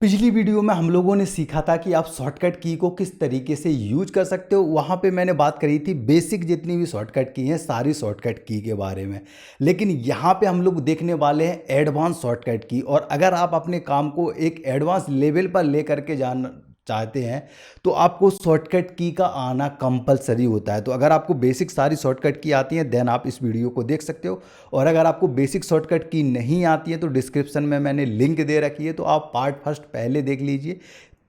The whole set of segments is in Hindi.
पिछली वीडियो में हम लोगों ने सीखा था कि आप शॉर्टकट की को किस तरीके से यूज कर सकते हो। वहाँ पे मैंने बात करी थी बेसिक जितनी भी शॉर्टकट की हैं सारी शॉर्टकट की के बारे में। लेकिन यहाँ पे हम लोग देखने वाले हैं एडवांस शॉर्टकट की। और अगर आप अपने काम को एक एडवांस लेवल पर लेकर के जाना चाहते हैं तो आपको शॉर्टकट की का आना कंपलसरी होता है। तो अगर आपको बेसिक सारी शॉर्टकट की आती हैं देन आप इस वीडियो को देख सकते हो। और अगर आपको बेसिक शॉर्टकट की नहीं आती है तो डिस्क्रिप्शन में मैंने लिंक दे रखी है, तो आप पार्ट फर्स्ट पहले देख लीजिए,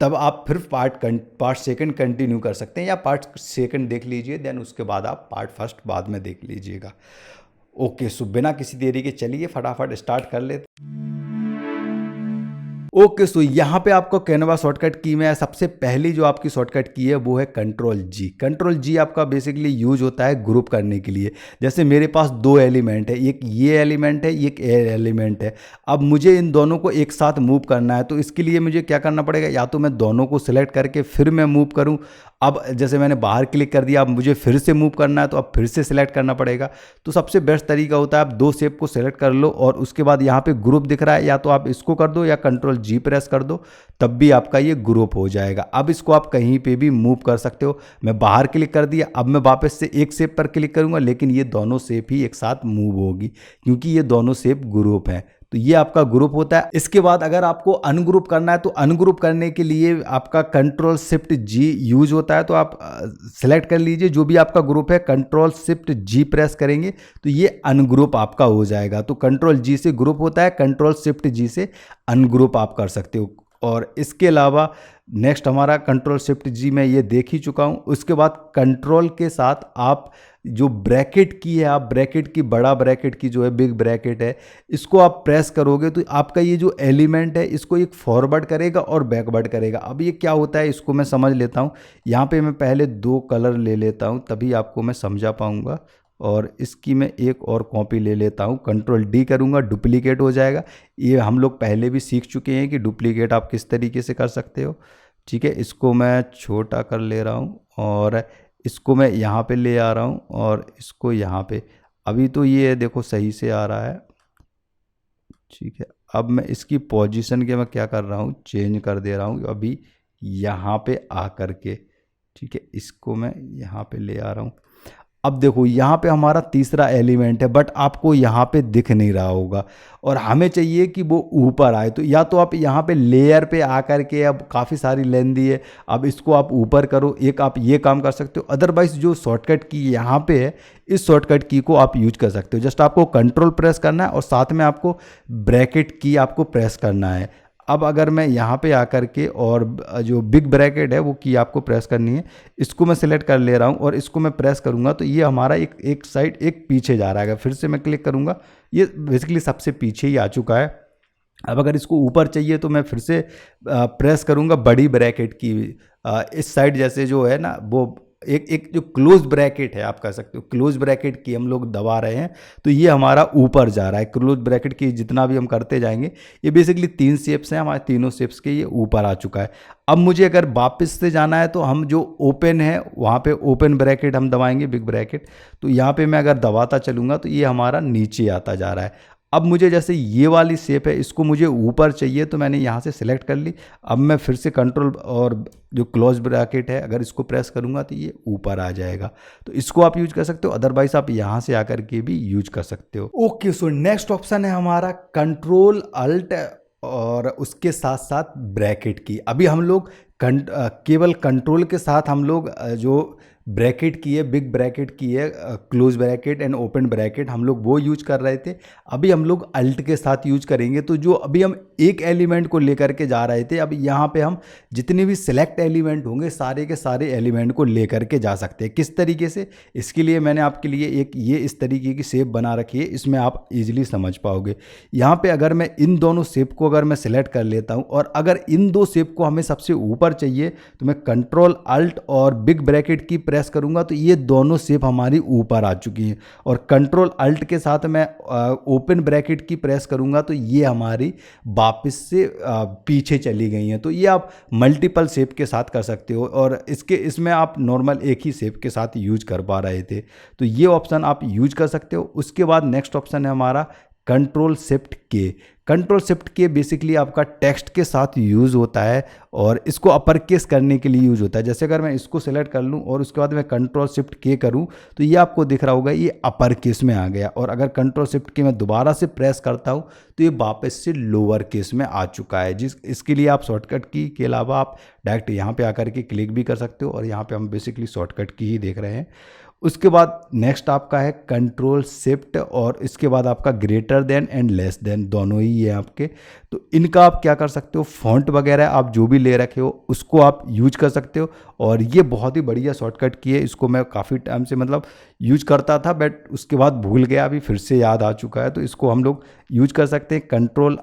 तब आप फिर पार्ट सेकंड कंटिन्यू कर सकते हैं, या पार्ट सेकंड देख लीजिए देन उसके बाद आप पार्ट फर्स्ट बाद में देख लीजिएगा। ओके, सो बिना किसी देरी के चलिए फटाफट स्टार्ट कर लेते। ओके, सो यहाँ पे आपको कैनवा शॉर्टकट की में सबसे पहली जो आपकी शॉर्टकट की है वो है कंट्रोल जी। कंट्रोल जी आपका बेसिकली यूज होता है ग्रुप करने के लिए। जैसे मेरे पास दो एलिमेंट है, एक ये एलिमेंट है, एक ए एलिमेंट है। अब मुझे इन दोनों को एक साथ मूव करना है, तो इसके लिए मुझे क्या करना पड़ेगा, या तो मैं दोनों को सिलेक्ट करके फिर मैं मूव करूँ। अब जैसे मैंने बाहर क्लिक कर दिया, अब मुझे फिर से मूव करना है तो अब फिर से सिलेक्ट करना पड़ेगा। तो सबसे बेस्ट तरीका होता है आप दो शेप को सिलेक्ट कर लो और उसके बाद यहाँ पे ग्रुप दिख रहा है, या तो आप इसको कर दो या कंट्रोल जी प्रेस कर दो, तब भी आपका ये ग्रुप हो जाएगा। अब इसको आप कहीं पे भी मूव कर सकते हो। मैं बाहर क्लिक कर दिया, अब मैं वापस से एक शेप पर क्लिक करूंगा, लेकिन ये दोनों शेप ही एक साथ मूव होगी क्योंकि ये दोनों शेप ग्रुप हैं। तो ये आपका ग्रुप होता है। इसके बाद अगर आपको अनग्रुप करना है तो अनग्रुप करने के लिए आपका कंट्रोल शिफ्ट जी यूज होता है। तो आप सेलेक्ट कर लीजिए जो भी आपका ग्रुप है, कंट्रोल शिफ्ट जी प्रेस करेंगे तो ये अनग्रुप आपका हो जाएगा। तो कंट्रोल जी से ग्रुप होता है, कंट्रोल शिफ्ट जी से अनग्रुप आप कर सकते हो। और इसके अलावा नेक्स्ट हमारा कंट्रोल शिफ्ट जी मैं ये देख ही चुका हूँ। उसके बाद कंट्रोल के साथ आप जो ब्रैकेट की है, आप ब्रैकेट की, बड़ा ब्रैकेट की जो है बिग ब्रैकेट है, इसको आप प्रेस करोगे तो आपका ये जो एलिमेंट है इसको एक फॉरवर्ड करेगा और बैकवर्ड करेगा। अब ये क्या होता है इसको मैं समझ लेता हूँ। यहाँ पे मैं पहले दो कलर ले लेता हूँ तभी आपको मैं समझा पाऊँगा। और इसकी मैं एक और कॉपी ले लेता हूँ, कंट्रोल डी करूँगा, डुप्लीकेट हो जाएगा। ये हम लोग पहले भी सीख चुके हैं कि डुप्लीकेट आप किस तरीके से कर सकते हो। ठीक है, इसको मैं छोटा कर ले रहा हूँ और इसको मैं यहाँ पे ले आ रहा हूँ और इसको यहाँ पे। अभी तो ये देखो सही से आ रहा है। ठीक है, अब मैं इसकी पोजीशन के मैं क्या कर रहा हूँ, चेंज कर दे रहा हूँ अभी यहाँ पे आ कर के। ठीक है, इसको मैं यहाँ पे ले आ रहा हूँ। अब देखो यहाँ पे हमारा तीसरा एलिमेंट है बट आपको यहाँ पे दिख नहीं रहा होगा और हमें चाहिए कि वो ऊपर आए। तो या तो आप यहाँ पे लेयर पे आकर के, अब काफ़ी सारी लेंदी है, अब इसको आप ऊपर करो, एक आप ये काम कर सकते हो। अदरवाइज जो शॉर्टकट की यहाँ पे है इस शॉर्टकट की को आप यूज कर सकते हो। जस्ट आपको कंट्रोल प्रेस करना है और साथ में आपको ब्रैकेट की आपको प्रेस करना है। अब अगर मैं यहाँ पे आकर के और जो बिग ब्रैकेट है वो की आपको प्रेस करनी है, इसको मैं सिलेक्ट कर ले रहा हूँ और इसको मैं प्रेस करूँगा तो ये हमारा एक साइड एक पीछे जा रहा है। फिर से मैं क्लिक करूँगा, ये बेसिकली सबसे पीछे ही आ चुका है। अब अगर इसको ऊपर चाहिए तो मैं फिर से प्रेस करूँगा बड़ी ब्रैकेट की, इस साइड जैसे जो है ना वो एक एक जो क्लोज ब्रैकेट है आप कह सकते हो, क्लोज ब्रैकेट की हम लोग दबा रहे हैं तो ये हमारा ऊपर जा रहा है। क्लोज ब्रैकेट की जितना भी हम करते जाएंगे, ये बेसिकली तीन शेप्स हैं हमारे, तीनों शेप्स के ये ऊपर आ चुका है। अब मुझे अगर वापस से जाना है तो हम जो ओपन है वहाँ पे ओपन ब्रैकेट हम दबाएंगे, बिग ब्रैकेट। तो यहाँ पे मैं अगर दबाता चलूँगा तो ये हमारा नीचे आता जा रहा है। अब मुझे जैसे ये वाली शेप है इसको मुझे ऊपर चाहिए तो मैंने यहाँ से सिलेक्ट कर ली। अब मैं फिर से कंट्रोल और जो क्लोज ब्रैकेट है अगर इसको प्रेस करूँगा तो ये ऊपर आ जाएगा। तो इसको आप यूज कर सकते हो, अदरवाइज आप यहाँ से आकर के भी यूज कर सकते हो। ओके, सो नेक्स्ट ऑप्शन है हमारा कंट्रोल अल्ट और उसके साथ साथ ब्रैकेट की। अभी हम लोग केवल कंट्रोल के साथ हम लोग जो ब्रैकेट की है, बिग ब्रैकेट की है, close bracket and open bracket, हम लोग वो यूज कर रहे थे। अभी हम लोग अल्ट के साथ यूज करेंगे। तो जो अभी हम एक एलिमेंट को लेकर के जा रहे थे, अब यहाँ पे हम जितने भी सिलेक्ट एलिमेंट होंगे सारे के सारे एलिमेंट को लेकर के जा सकते हैं। किस तरीके से, इसके लिए मैंने आपके लिए एक ये इस तरीके की शेप बना रखी है, इसमें आप इजीली समझ पाओगे। यहाँ पे अगर मैं इन दोनों शेप को अगर मैं सिलेक्ट कर लेता हूँ और अगर इन दो शेप को हमें सबसे ऊपर चाहिए तो मैं कंट्रोल अल्ट और बिग ब्रैकेट की प्रेस करूंगा तो ये दोनों शेप हमारी ऊपर आ चुकी हैं। और कंट्रोल अल्ट के साथ मैं ओपन ब्रैकेट की प्रेस करूंगा तो ये हमारी वापस से पीछे चली गई हैं। तो ये आप मल्टीपल शेप के साथ कर सकते हो और इसमें आप नॉर्मल एक ही शेप के साथ यूज कर पा रहे थे, तो ये ऑप्शन आप यूज कर सकते हो। उसके बाद नेक्स्ट ऑप्शन है हमारा कंट्रोल शिफ्ट के। कंट्रोल शिफ्ट के बेसिकली आपका टेक्स्ट के साथ यूज़ होता है और इसको अपर केस करने के लिए यूज़ होता है। जैसे अगर मैं इसको सेलेक्ट कर लूँ और उसके बाद मैं कंट्रोल शिफ्ट के करूँ तो ये आपको दिख रहा होगा ये अपर केस में आ गया, और अगर कंट्रोल शिफ्ट के मैं दोबारा से प्रेस करता हूँ तो ये वापस से लोअर केस में आ चुका है। इसके लिए आप शॉर्टकट की के अलावा आप डायरेक्ट यहाँ पे आकर के क्लिक भी कर सकते हो, और यहाँ पे हम बेसिकली शॉर्टकट की ही देख रहे हैं। उसके बाद नेक्स्ट आपका है कंट्रोल शिफ्ट, और इसके बाद आपका greater than and less then दोनों ही है आपके। तो इनका आप क्या कर सकते हो, फॉन्ट वगैरह आप जो भी ले रखे हो उसको आप यूज कर सकते हो, और ये बहुत ही बढ़िया शॉर्टकट की है। इसको मैं काफ़ी टाइम से मतलब यूज करता था, बट उसके बाद भूल गया, अभी फिर से याद आ चुका है। तो इसको हम लोग यूज कर सकते हैं, कंट्रोल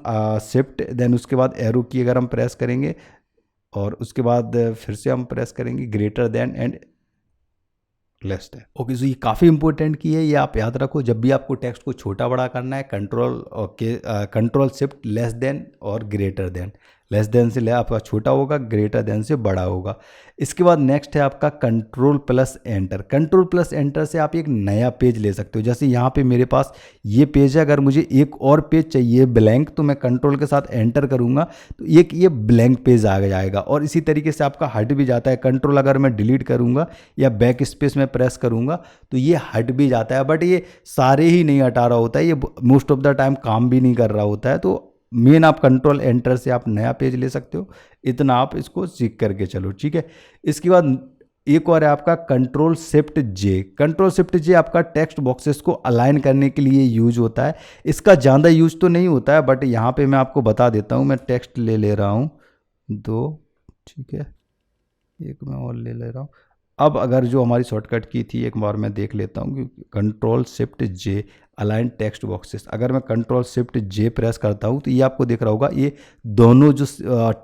शिफ्ट देन उसके बाद एरो की अगर हम प्रेस करेंगे और उसके बाद फिर से हम प्रेस करेंगे greater than and less than. Okay, so ये काफ़ी इंपॉर्टेंट की है, ये आप याद रखो जब भी आपको टेक्स्ट को छोटा बड़ा करना है। कंट्रोल शिफ्ट लेस देन और ग्रेटर देन। लेस देन से आपका छोटा होगा, ग्रेटर देन से बड़ा होगा। इसके बाद नेक्स्ट है आपका control plus enter. Control plus enter से आप एक नया पेज ले सकते हो। जैसे यहाँ पे मेरे पास ये पेज है, अगर मुझे एक और पेज चाहिए ब्लैंक तो मैं कंट्रोल के साथ एंटर करूँगा तो एक ये ब्लैंक पेज आ जाएगा। और इसी तरीके से आपका हट भी जाता है। कंट्रोल अगर मैं डिलीट करूँगा या बैक स्पेस में प्रेस करूँगा तो ये हट भी जाता है, बट ये सारे ही नहीं हटा रहा होता है, ये मोस्ट ऑफ द टाइम काम भी नहीं कर रहा होता है। तो मेन आप कंट्रोल एंटर से आप नया पेज ले सकते हो, इतना आप इसको सीख करके चलो, ठीक है। इसके बाद एक और है आपका कंट्रोल शिफ्ट जे। कंट्रोल शिफ्ट जे आपका टेक्स्ट बॉक्सेस को अलाइन करने के लिए यूज होता है। इसका ज़्यादा यूज तो नहीं होता है, बट यहाँ पे मैं आपको बता देता हूँ। मैं टेक्स्ट ले रहा हूँ 2, ठीक है, एक मैं और ले रहा हूँ। अब अगर जो हमारी शॉर्टकट की थी एक बार मैं देख लेता हूँ कि कंट्रोल शिफ्ट जे अलाइन टेक्स्ट बॉक्सेस। अगर मैं कंट्रोल शिफ्ट जे प्रेस करता हूँ तो ये आपको दिख रहा होगा, ये दोनों जो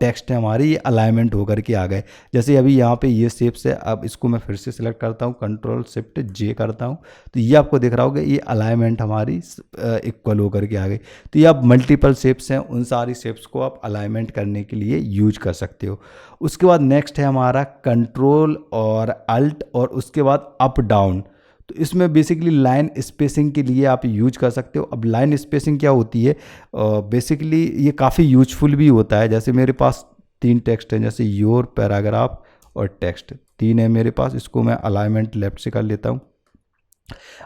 टेक्स्ट है हमारे ये अलाइनमेंट होकर के आ गए। जैसे अभी यहाँ पे ये शेप्स है, अब इसको मैं फिर से सिलेक्ट करता हूँ, कंट्रोल शिफ्ट जे करता हूँ तो ये आपको दिख रहा होगा ये अलाइनमेंट हमारी इक्वल होकर के आ गई। तो ये आप मल्टीपल शेप्स हैं, उन सारी शेप्स को आप अलाइनमेंट करने के लिए यूज कर सकते हो। उसके बाद नेक्स्ट है हमारा कंट्रोल और अल्ट और उसके बाद अप डाउन। तो इसमें बेसिकली लाइन स्पेसिंग के लिए आप यूज कर सकते हो। अब लाइन स्पेसिंग क्या होती है, बेसिकली ये काफ़ी यूजफुल भी होता है। जैसे मेरे पास 3 टेक्स्ट हैं, जैसे योर, पैराग्राफ और टेक्स्ट, 3 है मेरे पास। इसको मैं अलाइनमेंट लेफ्ट से कर लेता हूँ।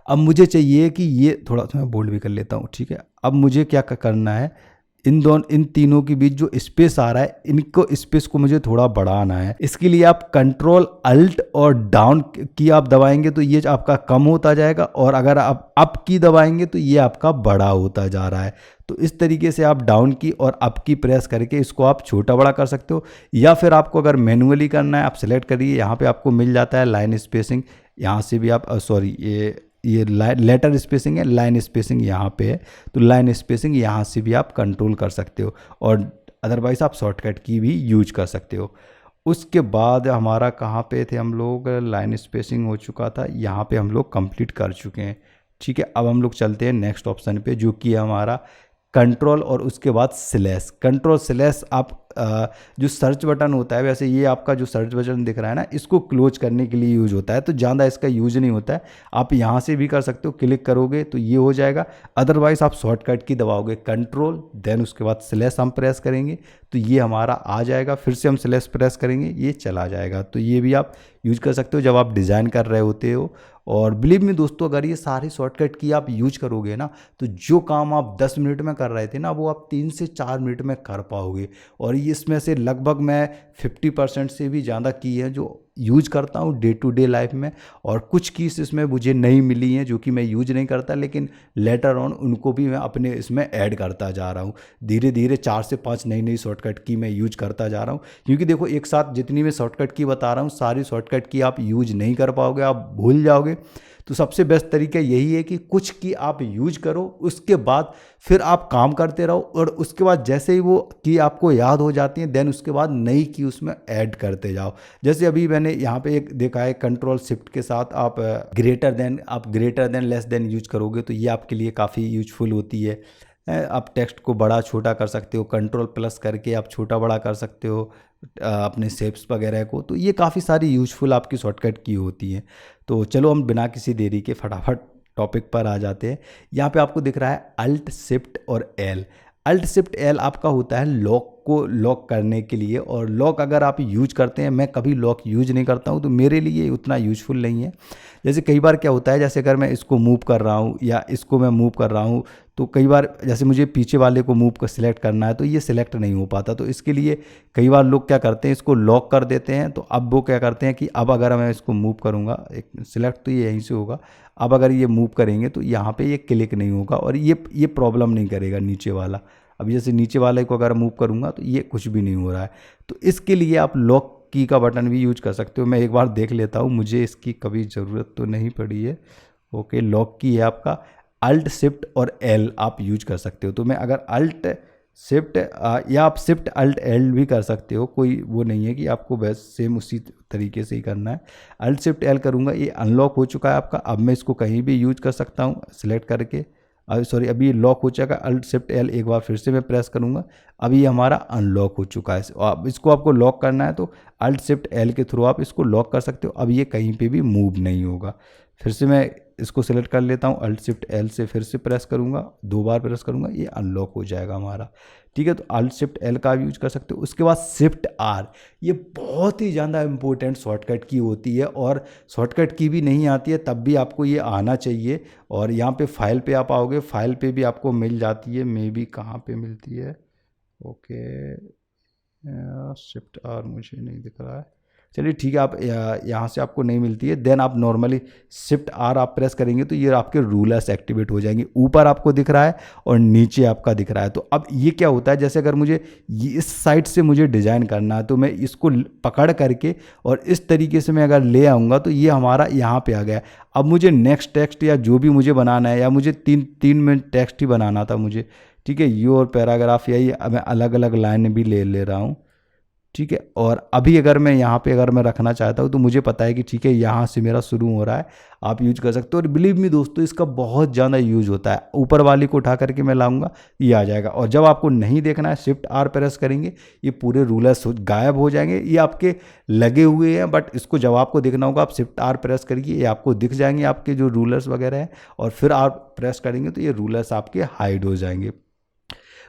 अब मुझे चाहिए कि ये थोड़ा सा मैं बोल्ड भी कर लेता हूँ, ठीक है। अब मुझे क्या करना है, इन तीनों के बीच जो स्पेस आ रहा है, इनको स्पेस को मुझे थोड़ा बढ़ाना है। इसके लिए आप कंट्रोल अल्ट और डाउन की आप दबाएंगे तो ये आपका कम होता जाएगा, और अगर आप अप की दबाएंगे तो ये आपका बड़ा होता जा रहा है। तो इस तरीके से आप डाउन की और अप की प्रेस करके इसको आप छोटा बड़ा कर सकते हो। या फिर आपको अगर मैनुअली करना है, आप सेलेक्ट करिए, यहाँ पे आपको मिल जाता है लाइन स्पेसिंग, यहाँ से भी आप सॉरी ये लेटर स्पेसिंग है, लाइन स्पेसिंग यहाँ पे है, तो लाइन स्पेसिंग यहाँ से भी आप कंट्रोल कर सकते हो, और अदरवाइज आप शॉर्टकट की भी यूज कर सकते हो। उसके बाद हमारा कहाँ पे थे हम लोग, लाइन स्पेसिंग हो चुका था, यहाँ पे हम लोग कंप्लीट कर चुके हैं, ठीक है। अब हम लोग चलते हैं नेक्स्ट ऑप्शन पे, जो कि हमारा कंट्रोल और उसके बाद स्लैश। कंट्रोल स्लैश आप जो सर्च बटन होता है, वैसे ये आपका जो सर्च बटन दिख रहा है ना, इसको क्लोज करने के लिए यूज होता है, तो ज़्यादा इसका यूज नहीं होता है। आप यहाँ से भी कर सकते हो, क्लिक करोगे तो ये हो जाएगा। अदरवाइज आप शॉर्टकट की दबाओगे कंट्रोल देन उसके बाद स्लैश हम प्रेस करेंगे तो ये हमारा आ जाएगा, फिर से हम स्लैश प्रेस करेंगे ये चला जाएगा। तो ये भी आप यूज कर सकते हो जब आप डिज़ाइन कर रहे होते हो। और बिलीव मी दोस्तों, अगर ये सारी शॉर्टकट की आप यूज करोगे ना, तो जो काम आप 10 मिनट में कर रहे थे ना, वो आप 3 से 4 मिनट में कर पाओगे। और इसमें से लगभग मैं 50% से भी ज़्यादा की है जो यूज करता हूँ डे टू डे लाइफ में, और कुछ कीज इसमें मुझे नहीं मिली हैं जो कि मैं यूज नहीं करता, लेकिन लेटर ऑन उनको भी मैं अपने इसमें ऐड करता जा रहा हूँ। धीरे धीरे 4 से 5 नई नई शॉर्टकट की मैं यूज करता जा रहा हूँ, क्योंकि देखो एक साथ जितनी मैं शॉर्टकट की बता रहा हूँ, सारी शॉर्टकट की आप यूज नहीं कर पाओगे, आप भूल जाओगे। तो सबसे बेस्ट तरीका यही है कि कुछ की आप यूज करो, उसके बाद फिर आप काम करते रहो, और उसके बाद जैसे ही वो की आपको याद हो जाती है, देन उसके बाद नई की उसमें ऐड करते जाओ। जैसे अभी मैंने यहाँ पे एक देखा है, कंट्रोल शिफ्ट के साथ आप greater than less than use करोगे तो ये आपके लिए काफ़ी यूजफुल होती है। आप टेक्स्ट को बड़ा छोटा कर सकते हो, कंट्रोल प्लस करके आप छोटा बड़ा कर सकते हो अपने शेप्स वगैरह को। तो ये काफ़ी सारी यूजफुल आपकी शॉर्टकट की होती है। तो चलो हम बिना किसी देरी के फटाफट टॉपिक पर आ जाते हैं। यहाँ पे आपको दिख रहा है अल्ट शिफ्ट और एल। अल्ट शिफ्ट एल आपका होता है लॉक को लॉक करने के लिए, और लॉक अगर आप यूज करते हैं, मैं कभी लॉक यूज नहीं करता हूँ तो मेरे लिए उतना यूजफुल नहीं है। जैसे कई बार क्या होता है, जैसे अगर मैं इसको मूव कर रहा हूँ या इसको मैं मूव कर रहा हूँ, तो कई बार जैसे मुझे पीछे वाले को मूव कर सिलेक्ट करना है तो ये सिलेक्ट नहीं हो पाता। तो इसके लिए कई बार लोग क्या करते हैं, इसको लॉक कर देते हैं। तो अब वो क्या करते हैं कि अब अगर मैं इसको मूव करूँगा, एक सिलेक्ट तो ये यहीं से होगा, अब अगर ये मूव करेंगे तो यहाँ पे ये क्लिक नहीं होगा और ये प्रॉब्लम नहीं करेगा नीचे वाला। अब जैसे नीचे वाले को अगर मूव करूँगा तो ये कुछ भी नहीं हो रहा है। तो इसके लिए आप लॉक की का बटन भी यूज कर सकते हो। मैं एक बार देख लेता हूँ, मुझे इसकी कभी ज़रूरत तो नहीं पड़ी है। ओके, लॉक की है आपका अल्ट शिफ्ट और एल आप यूज कर सकते हो। तो मैं अगर अल्ट शिफ्ट या आप शिफ्ट अल्ट एल भी कर सकते हो, कोई वो नहीं है कि आपको बस सेम उसी तरीके से ही करना है। अल्ट शिफ्ट एल करूँगा, ये अनलॉक हो चुका है आपका। अब मैं इसको कहीं भी यूज कर सकता हूँ सिलेक्ट करके। सॉरी, अभी लॉक हो चुका है। अल्ट शिफ्ट एल एक बार फिर से मैं प्रेस करूँगा, अभी ये हमारा अनलॉक हो चुका है। अब इसको आपको लॉक करना है तो अल्ट शिफ्ट एल के थ्रू आप इसको लॉक कर सकते हो। अब ये कहीं पे भी मूव नहीं होगा। फिर से मैं इसको सिलेक्ट कर लेता हूँ, अल्ट शिफ्ट एल से फिर से प्रेस करूँगा, 2 बार प्रेस करूँगा, ये अनलॉक हो जाएगा हमारा। ठीक है, तो अल्ट शिफ्ट एल का भी यूज कर सकते हो। उसके बाद शिफ्ट आर, ये बहुत ही ज़्यादा इंपॉर्टेंट शॉर्टकट की होती है, और शॉर्टकट की भी नहीं आती है तब भी आपको ये आना चाहिए। और यहाँ पे फाइल पे आप आओगे, फाइल पे भी आपको मिल जाती है, मे बी कहाँ पे मिलती है। ओके, शिफ्ट आर मुझे नहीं दिख रहा है, चलिए ठीक है, आप यहाँ से आपको नहीं मिलती है। देन आप नॉर्मली शिफ्ट आर आप प्रेस करेंगे तो ये आपके रूलर्स एक्टिवेट हो जाएंगे। ऊपर आपको दिख रहा है और नीचे आपका दिख रहा है। तो अब ये क्या होता है, जैसे अगर मुझे इस साइड से मुझे डिज़ाइन करना है तो मैं इसको पकड़ करके और इस तरीके से मैं अगर ले आऊँगा तो ये हमारा यहाँ पे आ गया। अब मुझे नेक्स्ट टेक्स्ट या जो भी मुझे बनाना है, या मुझे तीन मिनट टेक्स्ट ही बनाना था मुझे, ठीक है, ये और पैराग्राफ, यही मैं अलग अलग लाइन भी ले रहा हूँ। ठीक है, और अभी अगर मैं यहाँ पे अगर मैं रखना चाहता हूँ तो मुझे पता है कि ठीक है यहाँ से मेरा शुरू हो रहा है, आप यूज कर सकते हो। और बिलीव मी दोस्तों, इसका बहुत ज़्यादा यूज होता है। ऊपर वाली को उठा करके मैं लाऊंगा, ये आ जाएगा। और जब आपको नहीं देखना है, शिफ्ट आर प्रेस करेंगे, ये पूरे रूलर्स गायब हो जाएंगे। ये आपके लगे हुए हैं, बट इसको जब आपको देखना होगा आप शिफ्ट आर प्रेस करिए, ये आपको दिख जाएंगे आपके जो रूलर्स वगैरह हैं। और फिर आप प्रेस करेंगे तो ये रूलर्स आपके हाइड हो जाएंगे।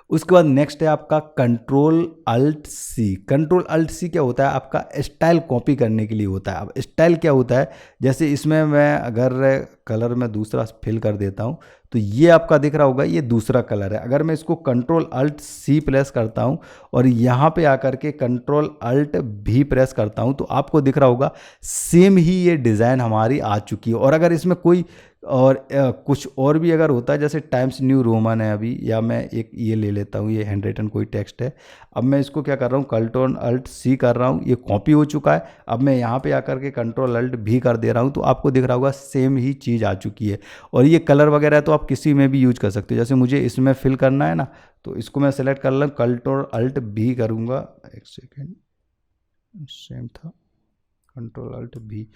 उसके बाद नेक्स्ट है आपका control alt C. Control alt C क्या होता है, आपका स्टाइल कॉपी करने के लिए होता है। अब स्टाइल क्या होता है, जैसे इसमें मैं अगर कलर में दूसरा फिल कर देता हूँ तो ये आपका दिख रहा होगा, ये दूसरा कलर है। अगर मैं इसको कंट्रोल अल्ट सी प्रेस करता हूँ और यहाँ पे आकर के कंट्रोल अल्ट भी प्रेस करता हूँ तो आपको दिख रहा होगा सेम ही ये डिज़ाइन हमारी आ चुकी है। और अगर इसमें कोई और कुछ और भी अगर होता है, जैसे टाइम्स न्यू रोमन है अभी, या मैं एक ये ले लेता हूँ, ये हैंड रिटन कोई टेक्स्ट है। अब मैं इसको क्या कर रहा हूँ, कंट्रोल अल्ट सी कर रहा हूँ, ये कॉपी हो चुका है। अब मैं यहाँ पे आकर के कंट्रोल अल्ट भी कर दे रहा हूँ तो आपको दिख रहा होगा सेम ही चीज़ आ चुकी है। और ये कलर वगैरह तो आप किसी में भी यूज कर सकते हो। जैसे मुझे इसमें फिल करना है ना, तो इसको मैं सेलेक्ट कर लूँ, कंट्रोल अल्ट भी करूँगा, एक सेकेंड, सेम था, कंट्रोल अल्ट भी।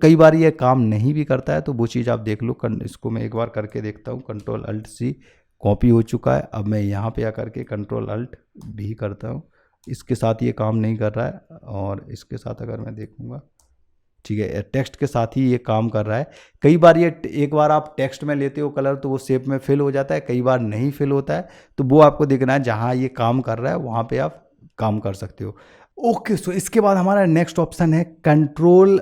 कई बार ये काम नहीं भी करता है तो वो चीज़ आप देख लो। इसको मैं एक बार करके देखता हूँ, कंट्रोल अल्ट सी कॉपी हो चुका है। अब मैं यहाँ पे आकर के कंट्रोल अल्ट भी करता हूँ, इसके साथ ये काम नहीं कर रहा है। और इसके साथ अगर मैं देखूँगा, ठीक है, टेक्स्ट के साथ ही ये काम कर रहा है। कई बार ये एक बार आप टेक्स्ट में लेते हो कलर तो वो शेप में फिल हो जाता है, कई बार नहीं फिल होता है। तो वो आपको देखना है, जहाँ ये काम कर रहा है वहाँ पे आप काम कर सकते हो। ओके, सो इसके बाद हमारा नेक्स्ट ऑप्शन है control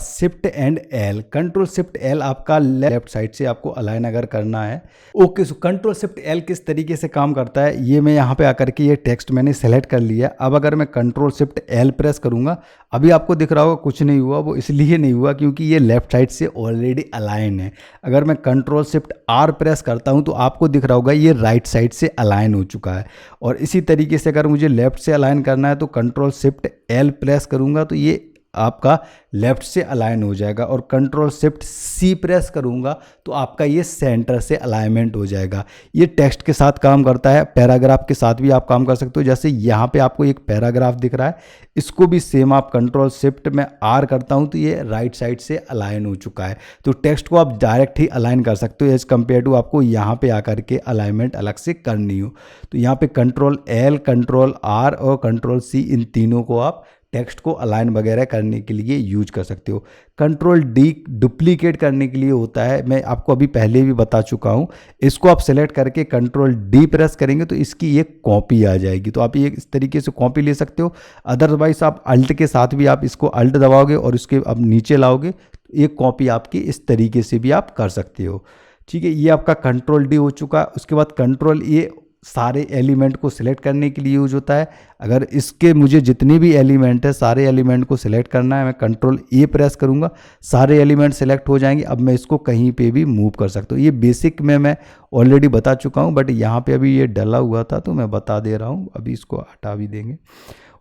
shift and L. Control shift L आपका लेफ्ट साइड से आपको अलाइन अगर करना है। Okay, so control shift L किस तरीके से काम करता है, ये मैं यहाँ पे आकर के ये टेक्स्ट मैंने सेलेक्ट कर लिया। अब अगर मैं कंट्रोल शिफ्ट एल प्रेस करूँगा, अभी आपको दिख रहा होगा कुछ नहीं हुआ। वो इसलिए नहीं हुआ क्योंकि ये लेफ्ट साइड से ऑलरेडी अलाइन है। अगर मैं कंट्रोल शिफ्ट आर प्रेस करता हूँ तो आपको दिख रहा होगा ये राइट साइड से अलाइन हो चुका है। और इसी तरीके से अगर मुझे लेफ्ट से अलाइन करना है तो कंट्रोल शिफ्ट एल प्रेस करूंगा तो ये आपका लेफ्ट से अलाइन हो जाएगा। और कंट्रोल शिफ्ट सी प्रेस करूंगा तो आपका ये सेंटर से अलाइनमेंट हो जाएगा। ये टेक्स्ट के साथ काम करता है, पैराग्राफ के साथ भी आप काम कर सकते हो। जैसे यहाँ पे आपको एक पैराग्राफ दिख रहा है, इसको भी सेम आप कंट्रोल शिफ्ट में आर करता हूँ तो ये राइट साइड से अलाइन हो चुका है। तो टेक्स्ट को आप डायरेक्ट ही अलाइन कर सकते हो एज कम्पेयर टू आपको यहाँ पे आकर के अलाइनमेंट अलग से करनी हो। तो यहाँ पे कंट्रोल एल, कंट्रोल आर और कंट्रोल सी, इन तीनों को आप टेक्स्ट को अलाइन वगैरह करने के लिए यूज कर सकते हो। कंट्रोल डी डुप्लीकेट करने के लिए होता है, मैं आपको अभी पहले भी बता चुका हूँ। इसको आप सेलेक्ट करके कंट्रोल डी प्रेस करेंगे तो इसकी एक कॉपी आ जाएगी, तो आप ये इस तरीके से कॉपी ले सकते हो। अदरवाइज आप अल्ट के साथ भी आप इसको अल्ट दबाओगे और इसके अब नीचे लाओगे तो एक कॉपी आपकी इस तरीके से भी आप कर सकते हो। ठीक है, ये आपका कंट्रोल डी हो चुका। उसके बाद कंट्रोल ए सारे एलिमेंट को सिलेक्ट करने के लिए यूज होता है। अगर इसके मुझे जितने भी एलिमेंट है सारे एलिमेंट को सिलेक्ट करना है, मैं कंट्रोल ए प्रेस करूंगा, सारे एलिमेंट सिलेक्ट हो जाएंगे। अब मैं इसको कहीं पे भी मूव कर सकता हूँ। ये बेसिक में मैं ऑलरेडी बता चुका हूँ, बट यहाँ पे अभी ये डला हुआ था तो मैं बता दे रहा हूँ। अभी इसको हटा भी देंगे।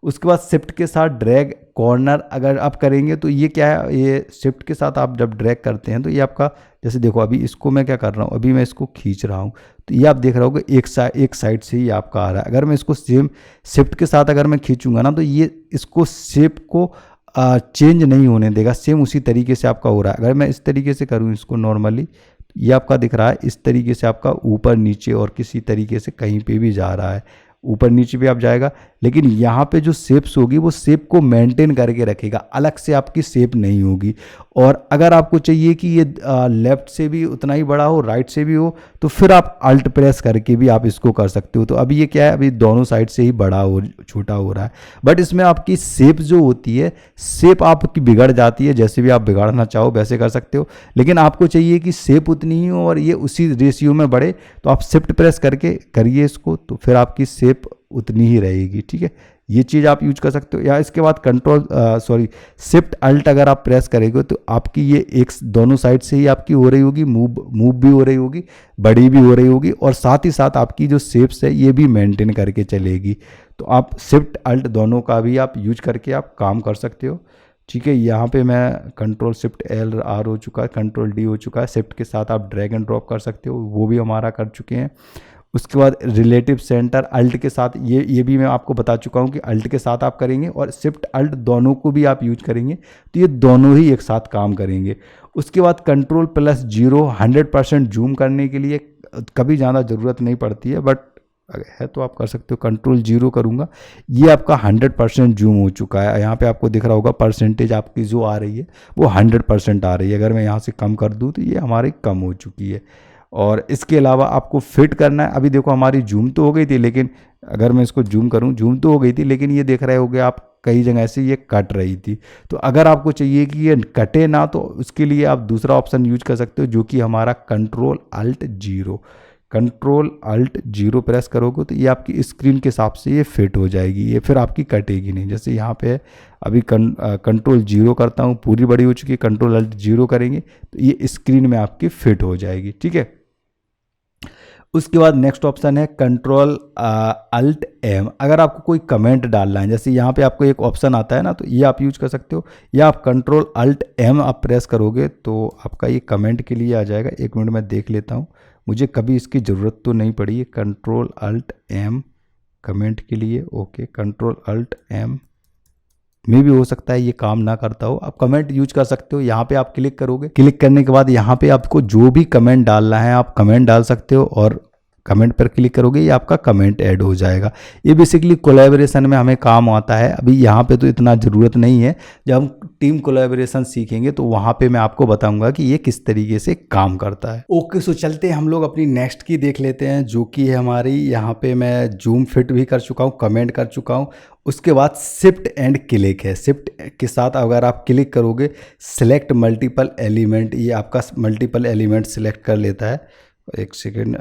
उसके बाद शिफ्ट के साथ ड्रैग कॉर्नर अगर आप करेंगे तो ये क्या है, ये शिफ्ट के साथ आप जब ड्रैग करते हैं तो ये आपका, जैसे देखो अभी इसको मैं क्या कर रहा हूँ, अभी मैं इसको खींच रहा हूँ तो ये आप देख रहे होगे एक साइड से ही आपका आ रहा है। अगर मैं इसको सेम शिफ्ट के साथ अगर मैं खींचूंगा ना तो ये इसको शेप को चेंज नहीं होने देगा, सेम उसी तरीके से आपका हो रहा है। अगर मैं इस तरीके से करूँ इसको नॉर्मली, ये आपका दिख रहा है इस तरीके से आपका ऊपर नीचे और किसी तरीके से कहीं पे भी जा रहा है, ऊपर नीचे भी आप जाएगा। लेकिन यहाँ पे जो शेप्स होगी वो शेप को मेंटेन करके रखेगा, अलग से आपकी शेप नहीं होगी। और अगर आपको चाहिए कि ये लेफ्ट से भी उतना ही बड़ा हो, राइट से भी हो, तो फिर आप अल्ट प्रेस करके भी आप इसको कर सकते हो। तो अभी ये क्या है, अभी दोनों साइड से ही बड़ा हो छोटा हो रहा है, बट इसमें आपकी शेप जो होती है, शेप आपकी बिगड़ जाती है। जैसे भी आप बिगाड़ना चाहो वैसे कर सकते हो, लेकिन आपको चाहिए कि शेप उतनी ही हो और ये उसी रेशियो में बढ़े, तो आप शिफ्ट प्रेस करके करिए इसको, तो फिर आपकी शेप उतनी ही रहेगी। ठीक है, ये चीज़ आप यूज कर सकते हो। या इसके बाद शिफ्ट अल्ट अगर आप प्रेस करेंगे तो आपकी ये एक दोनों साइड से ही आपकी हो रही होगी, मूव भी हो रही होगी, बड़ी भी हो रही होगी, और साथ ही साथ आपकी जो शेप्स है ये भी मेंटेन करके चलेगी। तो आप शिफ्ट अल्ट दोनों का भी आप यूज करके आप काम कर सकते हो। ठीक है, यहाँ पे मैं कंट्रोल शिफ्ट एल आर हो चुका है, कंट्रोल डी हो चुका है। शिफ्ट के साथ आप ड्रैग एंड ड्रॉप कर सकते हो, वो भी हमारा कर चुके हैं। उसके बाद रिलेटिव सेंटर अल्ट के साथ, ये भी मैं आपको बता चुका हूँ कि अल्ट के साथ आप करेंगे और शिफ्ट अल्ट दोनों को भी आप यूज करेंगे तो ये दोनों ही एक साथ काम करेंगे। उसके बाद कंट्रोल प्लस 0 100% जूम करने के लिए कभी ज़्यादा ज़रूरत नहीं पड़ती है, बट है तो आप कर सकते हो। कंट्रोल 0 करूँगा, ये आपका 100% जूम हो चुका है। यहाँ पे आपको दिख रहा होगा परसेंटेज आपकी जो आ रही है वो 100% आ रही है। अगर मैं यहाँ से कम कर दूँ तो ये हमारी कम हो चुकी है। और इसके अलावा आपको फिट करना है। अभी देखो हमारी जूम तो हो गई थी, लेकिन अगर मैं इसको जूम करूं, जूम तो हो गई थी लेकिन ये देख रहे होगे आप कई जगह से ये कट रही थी। तो अगर आपको चाहिए कि ये कटे ना, तो उसके लिए आप दूसरा ऑप्शन यूज कर सकते हो, जो कि हमारा कंट्रोल अल्ट 0 प्रेस करोगे तो ये आपकी स्क्रीन के हिसाब से ये फिट हो जाएगी, ये फिर आपकी कटेगी नहीं। जैसे यहाँ पे है, अभी कंट्रोल 0 करता हूँ, पूरी बड़ी हो चुकी है, कंट्रोल अल्ट 0 करेंगे तो ये स्क्रीन में आपकी फिट हो जाएगी। ठीक है, उसके बाद नेक्स्ट ऑप्शन है कंट्रोल अल्ट एम। अगर आपको कोई कमेंट डालना है, जैसे यहाँ पे आपको एक ऑप्शन आता है ना, तो ये आप यूज कर सकते हो, या आप कंट्रोल अल्ट एम आप प्रेस करोगे तो आपका ये कमेंट के लिए आ जाएगा। एक मिनट में देख लेता हूँ, मुझे कभी इसकी ज़रूरत तो नहीं पड़ी है। कंट्रोल अल्ट एम कमेंट के लिए, ओके, कंट्रोल अल्ट एम में भी हो सकता है ये काम ना करता हो। आप कमेंट यूज कर सकते हो। यहाँ पे आप क्लिक करोगे, क्लिक करने के बाद यहाँ पे आपको जो भी कमेंट डालना है आप कमेंट डाल सकते हो, और कमेंट पर क्लिक करोगे ये आपका कमेंट ऐड हो जाएगा। ये बेसिकली कोलैबोरेशन में हमें काम आता है। अभी यहाँ पे तो इतना ज़रूरत नहीं है, जब हम टीम कोलैबोरेशन सीखेंगे तो वहाँ पे मैं आपको बताऊंगा कि ये किस तरीके से काम करता है। ओके, सो चलते हैं हम लोग अपनी नेक्स्ट की देख लेते हैं, जो कि है हमारी, यहाँ पे मैं जूम फिट भी कर चुका हूँ, कमेंट कर चुका हूँ। उसके बाद शिफ्ट एंड क्लिक है। शिफ्ट के साथ अगर आप क्लिक करोगे, सिलेक्ट मल्टीपल एलिमेंट, ये आपका मल्टीपल एलिमेंट सिलेक्ट कर लेता है। एक सेकेंड,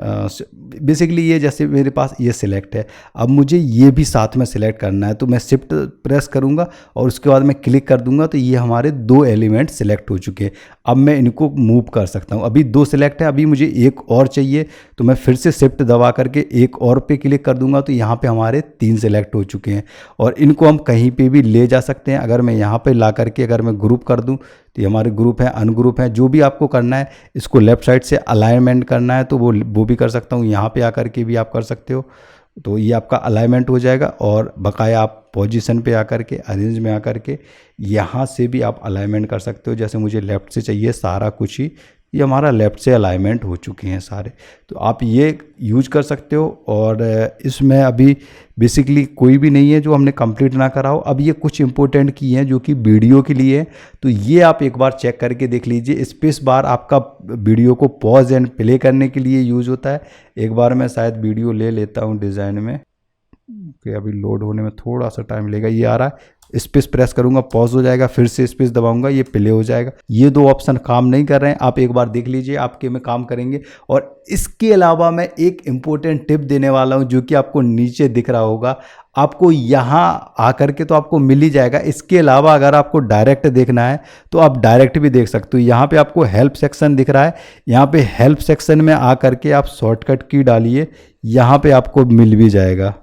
बेसिकली ये जैसे मेरे पास ये सिलेक्ट है, अब मुझे ये भी साथ में सिलेक्ट करना है, तो मैं शिफ्ट प्रेस करूँगा और उसके बाद मैं क्लिक कर दूंगा तो ये हमारे 2 एलिमेंट सिलेक्ट हो चुके हैं। अब मैं इनको मूव कर सकता हूँ। अभी 2 सिलेक्ट है, अभी मुझे एक और चाहिए, तो मैं फिर से शिफ्ट दबा करके एक और पे क्लिक कर दूंगा तो यहाँ पे हमारे 3 सिलेक्ट हो चुके हैं, और इनको हम कहीं पे भी ले जा सकते हैं। अगर मैं यहाँ पे ला करके अगर मैं ग्रुप कर दूँ तो ये हमारे ग्रुप है, अनग्रुप है, जो भी आपको करना है, इसको लेफ्ट साइड से अलाइनमेंट करना है तो वो भी कर सकता हूँ। यहाँ पे आकर के भी आप कर सकते हो, तो ये आपका अलाइनमेंट हो जाएगा। और बकाया आप पोजीशन पे आकर के, अरेंज में आकर के यहाँ से भी आप अलाइनमेंट कर सकते हो। जैसे मुझे लेफ्ट से चाहिए सारा कुछ ही, ये हमारा लेफ़्ट से अलाइनमेंट हो चुके हैं सारे। तो आप ये यूज कर सकते हो। और इसमें अभी बेसिकली कोई भी नहीं है जो हमने कंप्लीट ना करा हो। अब ये कुछ इंपॉर्टेंट की हैं जो कि वीडियो के लिए है, तो ये आप एक बार चेक करके देख लीजिए। स्पेस बार आपका वीडियो को पॉज एंड प्ले करने के लिए यूज़ होता है। एक बार मैं शायद वीडियो ले लेता हूँ डिज़ाइन में, कि अभी लोड होने में थोड़ा सा टाइम लेगा। ये आ रहा है, स्पेस प्रेस करूंगा पॉज हो जाएगा, फिर से स्पेस दबाऊंगा ये प्ले हो जाएगा। ये दो ऑप्शन काम नहीं कर रहे हैं, आप एक बार देख लीजिए, आपके में काम करेंगे। और इसके अलावा मैं एक इम्पोर्टेंट टिप देने वाला हूं जो कि आपको नीचे दिख रहा होगा। आपको यहाँ आकर के तो आपको मिल ही जाएगा। इसके अलावा अगर आपको डायरेक्ट देखना है तो आप डायरेक्ट भी देख सकते हो। यहाँ पे आपको हेल्प सेक्शन दिख रहा है, यहाँ पे हेल्प सेक्शन में आकर के आप शॉर्टकट की डालिए, यहाँ पे आपको मिल भी जाएगा।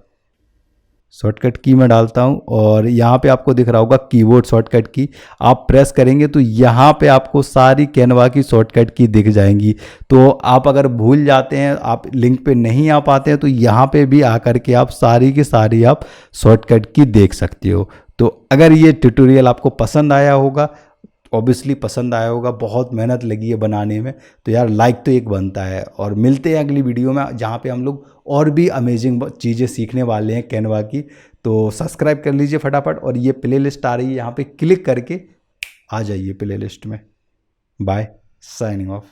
शॉर्टकट की मैं डालता हूं और यहाँ पे आपको दिख रहा होगा कीबोर्ड शॉर्टकट की, आप प्रेस करेंगे तो यहाँ पे आपको सारी कैनवा की शॉर्टकट की दिख जाएंगी। तो आप अगर भूल जाते हैं, आप लिंक पे नहीं आ पाते हैं, तो यहाँ पे भी आकर के आप सारी की सारी आप शॉर्टकट की देख सकते हो। तो अगर ये ट्यूटोरियल आपको पसंद आया होगा, ऑब्वियसली पसंद आया होगा, बहुत मेहनत लगी है बनाने में, तो यार लाइक तो एक बनता है। और मिलते हैं अगली वीडियो में जहाँ पे हम लोग और भी अमेजिंग चीज़ें सीखने वाले हैं कैनवा की। तो सब्सक्राइब कर लीजिए फटाफट, और ये प्लेलिस्ट आ रही है यहाँ पे क्लिक करके आ जाइए प्लेलिस्ट में। Bye, signing of.